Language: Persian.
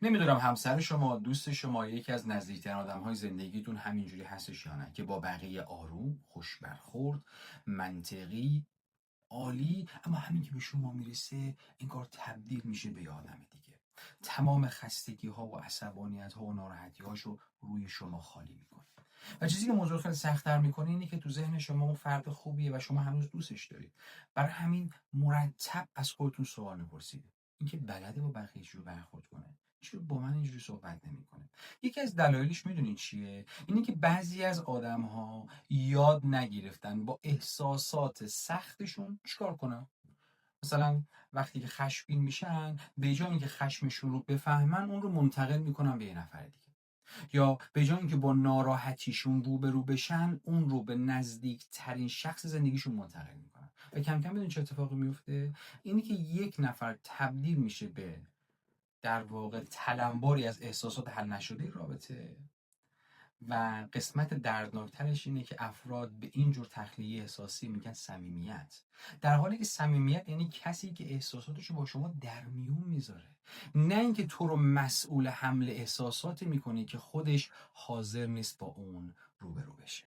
نمیدونم همسر شما، دوست شما، یکی از نزدیکترین آدم‌های زندگیتون همینجوری هستش یا نه که با بقیه آروم، خوش برخورد، منطقی، عالی، اما همین که به شما میرسه انگار تبدیل میشه به یه آدم دیگه. تمام خستگی ها و عصبانیت ها و ناراحتی هاشو روی شما خالی میکنه. و چیزی که موضوع خیلی سخت‌تر میکنه اینه که تو ذهن شما اون فرد خوبیه و شما هنوز دوستش دارید. برای همین مرتب از خودتون سوال میپرسید: این که بلده با بقیه جور برخورد کنه، چرا با من اینجوری صحبت نمیکنه؟ یکی از دلایلش میدونید چیه؟ اینه که بعضی از آدم‌ها یاد نگرفتن با احساسات سختشون چیکار کنن. مثلا وقتی که خشمگین میشن، به جای اینکه خشمشون رو بفهمن، اون رو منتقل میکنن به یه نفر دیگه. یا به جای اینکه با ناراحتیشون روبرو بشن، اون رو به نزدیک ترین شخص زندگیشون منتقل میکنن. و کم کم بدون چه اتفاقی میفته؟ اینی که یک نفر تبدیل میشه به در واقع تلمباری از احساسات حل نشده رابطه. و قسمت دردناکترش اینه که افراد به این جور تخلیه احساسی میگن صمیمیت، در حالی که صمیمیت یعنی کسی که احساساتشو با شما در میون میذاره، نه اینکه تو رو مسئول حمل احساساتی میکنه که خودش حاضر نیست با اون روبرو بشه.